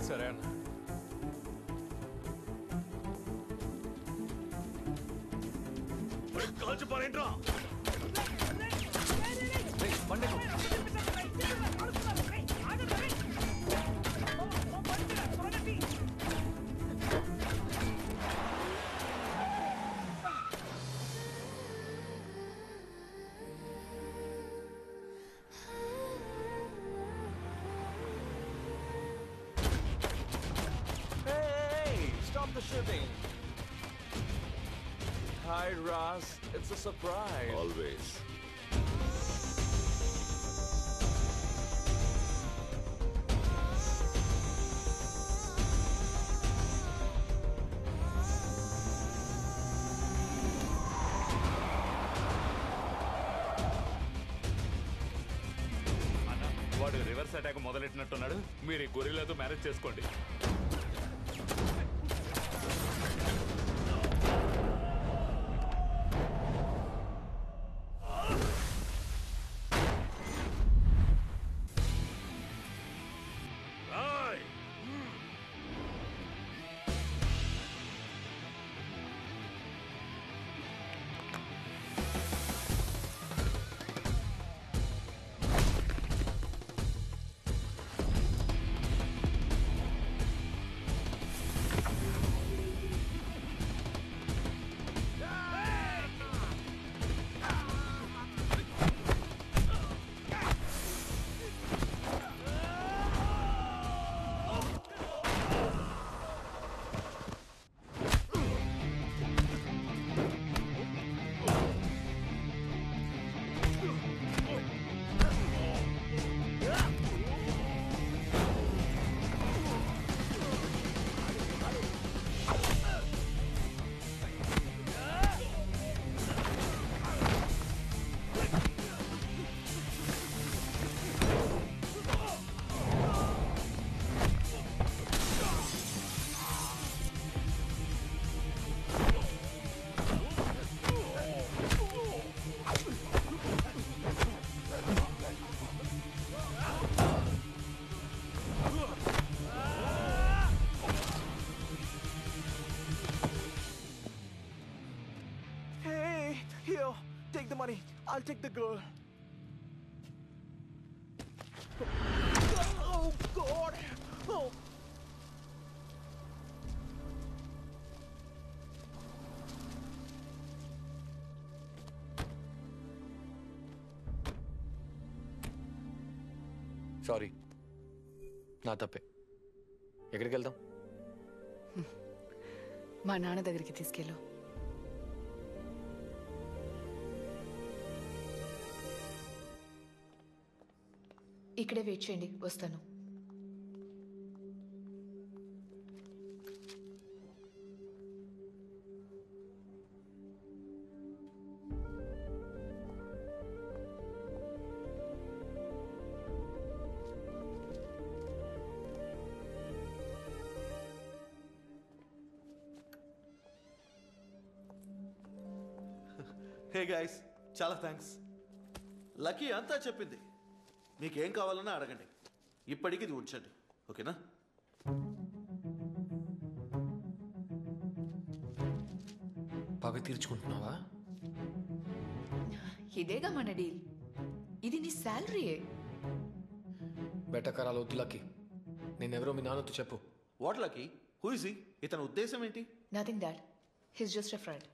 సరే అన్న. కాల్చి పారేంట్రా. Stop the shooting. Hi, Ross. It's a surprise. Always. వాడు రివర్స్ అటాక్ మొదలెట్టినట్టున్నాడు. మీరు ఈ గొరిల్లాతో మ్యారేజ్ చేసుకోండి. Here, take the money. I'll take the girl. Oh, God. Oh. Sorry, నా తప్పే. ఎక్కడికి వెళ్దాం? మా నాన్న దగ్గరికి తీసుకెళ్ళు. ఇక్కడే వెయిట్ చేయండి, వస్తాను. హే గైస్, చాలా థ్యాంక్స్. లక్కీ అంతా చెప్పింది. మీకేం కావాలన్నా అడగండి. ఇప్పటికి ఇది ఉంచండి, ఓకేనా? పగ తీర్చుకుంటున్నావా? ఇదేగా మన డీల్. ఇది నీ శాలరీయే. బెటకరాలు వద్దు లక్కీ. నేనెవరో మీ నాన్నతో చెప్పు. What lucky? Who is he? ఇతని ఉద్దేశం ఏంటి? Nothing dad, his just a friend.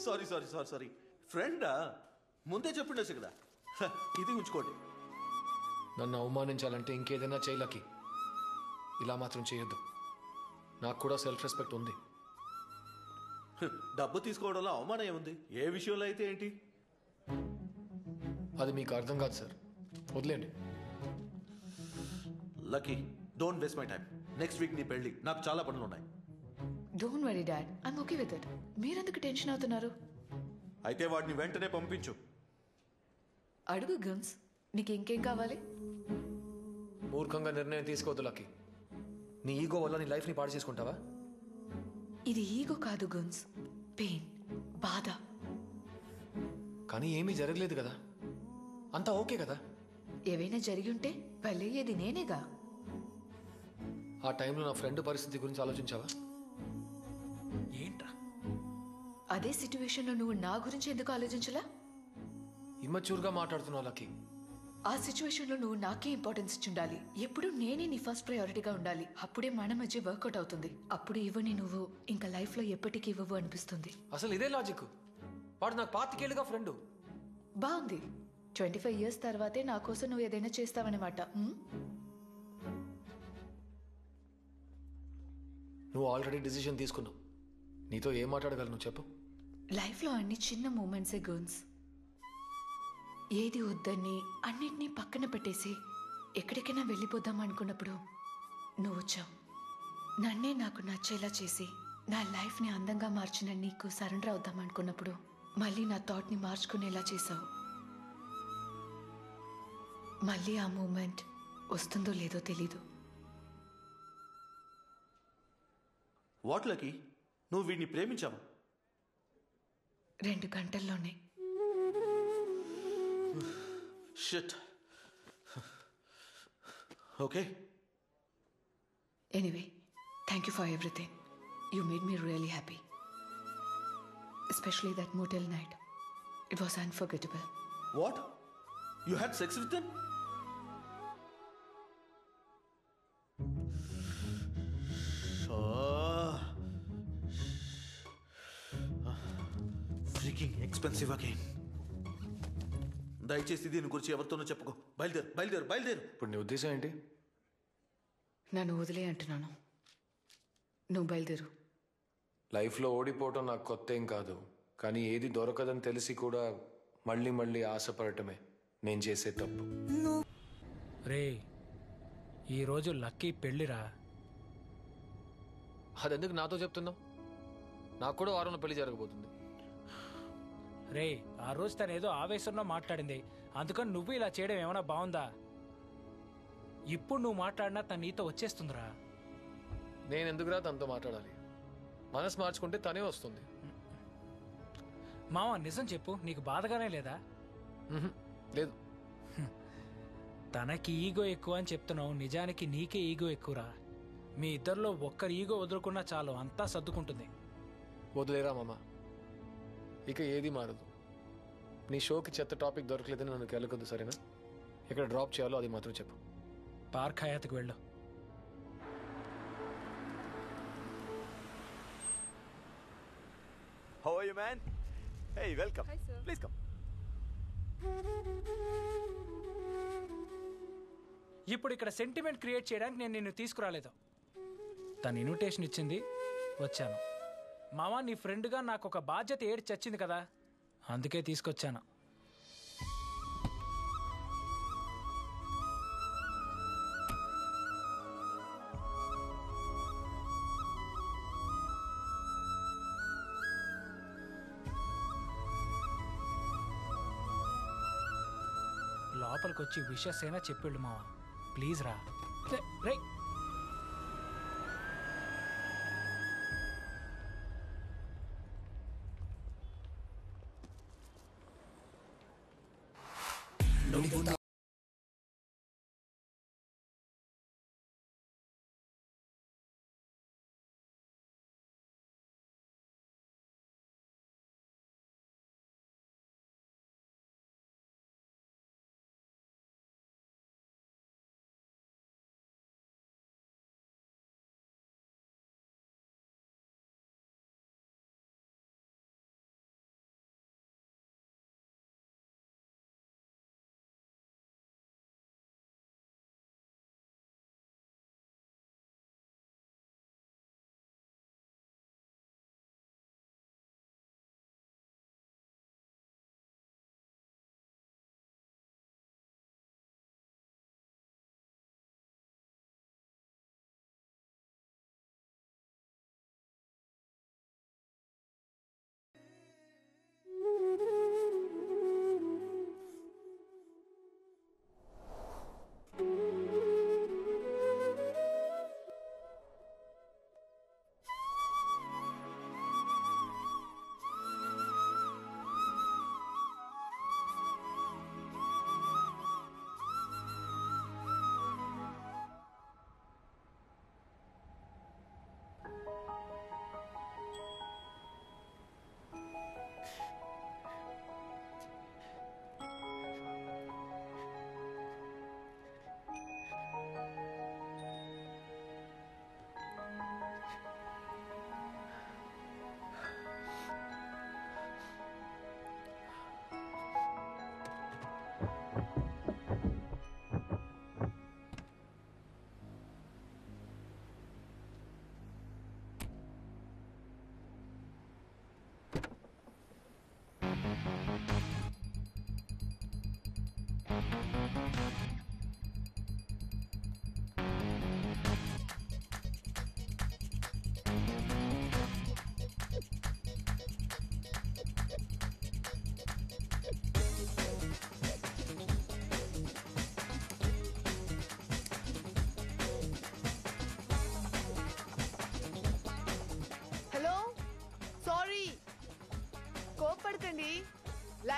Sorry sorry sorry sorry ఫ్రెండా? ముందే చెప్పిండొచ్చు కదా. ఇది ఉంచుకోండి. నన్ను అవమానించాలంటే ఇంకేదైనా చేయలకి, ఇలా మాత్రం చేయొద్దు. నాకు కూడా సెల్ఫ్ రెస్పెక్ట్ ఉంది. డబ్బు తీసుకోవడంలో అవమానం ఏముంది? ఏ విషయంలో అయితే ఏంటి? అది మీకు అర్థం కాదు సార్, వదిలేండి. Lucky, don't waste my time. Next week నీ పెళ్ళి, నాకు చాలా పనులు ఉన్నాయి. Don't worry dad, I'm okay with it. మీరెందుకు టెన్షన్ అవుతున్నారు? అయితే వాడిని వెంటనే పంపించు. అడుగు గన్స్, నీకు ఇంకేం కావాలి? మూర్ఖంగా నిర్ణయం తీసుకోవద్దు లక్కీ. నీ ఈగో వల్ల నీ లైఫ్ని పాడు చేసుకుంటావా? ఇది ఈగో కాదు గన్స్, పెయిన్, బాధ. కానీ ఏమీ జరగలేదు కదా, అంతా ఓకే కదా? ఏవైనా జరిగి ఉంటే వెళ్ళేది నేనేగా. ఆ టైంలో నా ఫ్రెండ్ పరిస్థితి గురించి ఆలోచించావా? ఏంట్రా అదే సిచ్యువేషన్లో నువ్వు నా గురించి ఎందుకు ఆలోచించలా? ఇమ్మచ్యూర్గా మాట్లాడుతున్నావు లక్కీ. ఆ సిచ్యువేషన్లో నువ్వు నాకే ఇంపార్టెన్స్ ఇచ్చుండాలి. ఎప్పుడు నేనే నీ ఫస్ట్ ప్రయారిటీగా ఉండాలి. అప్పుడే మన మధ్య వర్కౌట్ అవుతుంది. అప్పుడు ఇవ్వని నువ్వు ఇంకా లైఫ్లో ఎప్పటికీ ఇవ్వవు అనిపిస్తుంది. అసలు ఇదే లాజిక్. వాడు నాకు 25 ఏళ్ళుగా ఫ్రెండ్. బాగుంది. 25 years తర్వాతే నా కోసం నువ్వు ఏదైనా చేస్తావన్నమాట. నువ్వు ఆల్రెడీ డిసిషన్ తీసుకున్నావు. నీతో ఏం మాట్లాడగలను చెప్పు. లైఫ్లో అన్ని చిన్న మూమెంట్సే గర్ల్స్. ఏది వద్దని అన్నిటినీ పక్కన పెట్టేసి ఎక్కడికైనా వెళ్ళిపోదాం అనుకున్నప్పుడు నువ్వు వచ్చావు. నన్నే నాకు నచ్చేలా చేసి నా లైఫ్ని అందంగా మార్చిన నీకు సరెండర్ అవుదాం అనుకున్నప్పుడు మళ్ళీ నా థాట్ని మార్చుకునేలా చేసావు. మళ్ళీ ఆ మూమెంట్ వస్తుందో లేదో తెలీదు. వాట్ లక్కీ, నువ్వు వీడిని ప్రేమించావా? 2 గంటల్లోనే. Shit. Okay. Anyway, thank you for everything. You made me really happy. Especially that motel night. It was unforgettable. What, you had sex with them? Freaking expensive again. దయచేసి దీని గురించి ఎవరితోనూ చెప్పుకో. బయలుదేరు బయలుదేరు బయలుదేరు. ఇప్పుడు నీ ఉద్దేశం ఏంటి? నన్ను వదిలే అంటున్నాను. నువ్వు బయలుదేరు. లైఫ్లో ఓడిపోవటం నాకు కొత్త ఏం కాదు. కానీ ఏది దొరకదని తెలిసి కూడా మళ్ళీ మళ్ళీ ఆశపడటమే నేను చేసే తప్పు. రే, ఈరోజు లక్కీ పెళ్ళిరా. అదెందుకు నాతో చెప్తున్నావు? నాకు కూడా వారంలో పెళ్లి జరగబోతుంది. రే, ఆ రోజు తను ఏదో ఆవేశంలో మాట్లాడింది, అందుకని నువ్వు ఇలా చేయడం ఏమైనా బాగుందా? ఇప్పుడు నువ్వు మాట్లాడినా తను నీతో వచ్చేస్తుందిరా. నేను ఎందుకురా తనతో మాట్లాడాలి? మనసు మార్చుకుంటే తనే వస్తుంది. మామ, నిజం చెప్పు, నీకు బాధగానే లేదా? లేదు. తనకి ఈగో ఎక్కువ అని చెప్తున్నావు, నిజానికి నీకే ఈగో ఎక్కువరా. మీ ఇద్దరిలో ఒక్కరి ఈగో వదులుకున్నా చాలు, అంతా సర్దుకుంటుంది. వదిలేరా మామ, ఇక ఏది మారదు. నీ షోకి చెత్త టాపిక్ దొరకలేదని నన్ను కెలకొద్దు, సరేనా? ఇక్కడ డ్రాప్ చేయాలో అది మాత్రం చెప్పు. పార్క్ హయాత్కి వెళ్ళు. How are you, man? Hey, welcome. Hi, sir. Please come. ఇప్పుడు ఇక్కడ సెంటిమెంట్ క్రియేట్ చేయడానికి నేను నిన్ను తీసుకురాలేదు. తను ఇన్విటేషన్ ఇచ్చింది, వచ్చాను. మామ, నీ ఫ్రెండ్గా నాకు ఒక బాధ్యత ఏడి చచ్చింది కదా, అందుకే తీసుకొచ్చాను. లోపలికి వచ్చి విషెస్ అయినా చెప్పాడు మావా, ప్లీజ్ రా. రే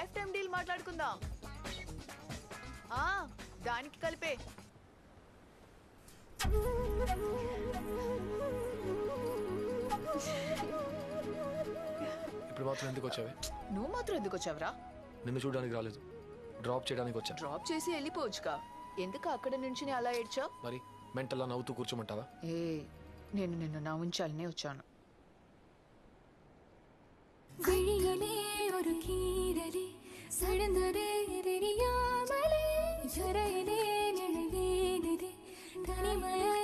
లైఫ్ టైం డీల్ మాట్లాడుకుందాం. ఆ, దానికి కలిపే. ఇప్పుడు మాత్రం ఎందుకు వచ్చావే? నువ్వు మాత్రం ఎందుకు వచ్చావురా? నిన్ను చూడడానికి రాలేదు, డ్రాప్ చేయడానికి వచ్చా. డ్రాప్ చేసి వెళ్ళిపోవచ్చుగా. ఎందుకు అక్కడ నుంచి అలా ఏడ్చావు? మరి మెంటల్లా నవ్వుతూ కూర్చోమంటావా? ఏ, నేను నిన్ను నవ్వించాలనే వచ్చాను. விழியிலே ஒரு கீரலே சடந்ததே தெரியாமலே ஜரையிலே நிழல் வீடுதே தனிமையை